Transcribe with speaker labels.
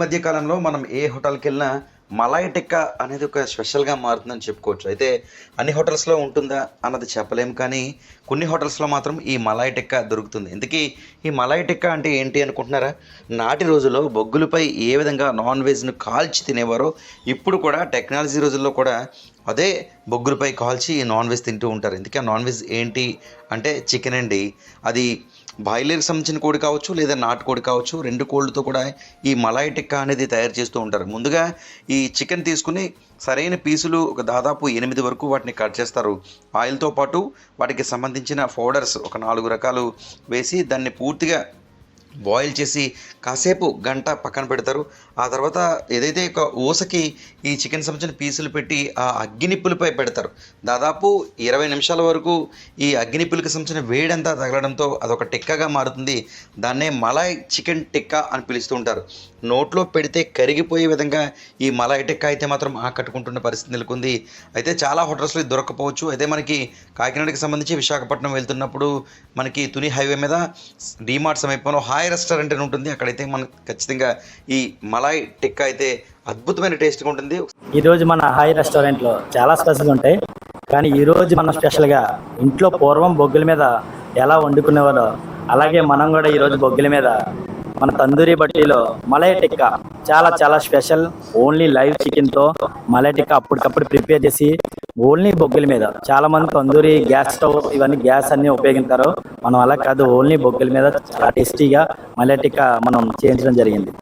Speaker 1: మధ్య కాలంలో మనం ఏ హోటల్కి వెళ్ళినా మలాయ్ టిక్కా అనేది ఒక స్పెషల్గా మారుతుందని చెప్పుకోవచ్చు. అయితే అన్ని హోటల్స్లో ఉంటుందా అన్నది చెప్పలేము, కానీ కొన్ని హోటల్స్లో మాత్రం ఈ మలాయ్ టిక్కా దొరుకుతుంది. ఇంతకీ ఈ మలాయ్ టిక్కా అంటే ఏంటి అనుకుంటున్నారా? నాటి రోజుల్లో బొగ్గులపై ఏ విధంగా నాన్ వెజ్ను కాల్చి తినేవారో ఇప్పుడు కూడా టెక్నాలజీ రోజుల్లో కూడా అదే బొగ్గులపై కాల్చి నాన్ వెజ్ తింటూ ఉంటారు. ఇంతకీ ఆ నాన్ వెజ్ ఏంటి అంటే చికెన్ అండి. అది బాయిలర్కి సంబంధించిన కోడి కావచ్చు, లేదా నాటుకోడి కావచ్చు, 2 కోళ్ళతో కూడా ఈ మలాయ్ టిక్కా అనేది తయారు చేస్తూ ఉంటారు. ముందుగా ఈ చికెన్ తీసుకుని సరైన పీసులు ఒక దాదాపు 8 వరకు వాటిని కట్ చేస్తారు. ఆయిల్తో పాటు వాటికి సంబంధించిన పౌడర్స్ ఒక 4 రకాలు వేసి దాన్ని పూర్తిగా బాయిల్ చేసి కాసేపు గంట పక్కన పెడతారు. ఆ తర్వాత ఏదైతే ఒక ఊసకి ఈ చికెన్ సంబంధించిన పీసులు పెట్టి ఆ అగ్గినిప్పులపై పెడతారు. దాదాపు 20 నిమిషాల వరకు ఈ అగ్గినిప్పులకి సంబంధించిన వేడంతా తగలడంతో అదొక టిక్కాగా మారుతుంది. దాన్నే మలాయ్ చికెన్ టిక్కా అని పిలుస్తూ ఉంటారు. నోట్లో పెడితే కరిగిపోయే విధంగా ఈ మలాయ్ టిక్కా అయితే మాత్రం ఆకట్టుకుంటున్న పరిస్థితి నెలకొంది. అయితే చాలా హోటల్స్లో ఇది దొరకకపోవచ్చు. అయితే మనకి కాకినాడకి సంబంధించి విశాఖపట్నం వెళ్తున్నప్పుడు మనకి తుని హైవే మీద డీమార్ట్ సమీపంలో హాయ్ రెస్టారెంట్ అని ఉంటుంది. అక్కడైతే మనకు ఖచ్చితంగా ఈ మలాయ్ టిక్కా అయితే అద్భుతమైన టేస్ట్గా ఉంటుంది.
Speaker 2: ఈరోజు మన హాయ్ రెస్టారెంట్లో చాలా స్పెషల్ ఉంటాయి, కానీ ఈరోజు మనం స్పెషల్గా ఇంట్లో పూర్వం బొగ్గుల మీద ఎలా వండుకునేవారో అలాగే మనం కూడా ఈరోజు బొగ్గుల మీద మన తందూరి బట్టీలో మలాయ్ టిక్కా చాలా చాలా స్పెషల్. ఓన్లీ లైవ్ చికెన్తో మలాయ్ టిక్కా అప్పటికప్పుడు ప్రిపేర్ చేసి ఓన్లీ బొగ్గుల మీద. చాలా మంది తందూరి గ్యాస్ స్టవ్ ఇవన్నీ గ్యాస్ అన్నీ ఉపయోగిస్తారు. మనం అలా కాదు, ఓన్లీ బొగ్గుల మీద చాలా టేస్టీగా మలాయ్ టిక్కా మనం చేయించడం జరిగింది.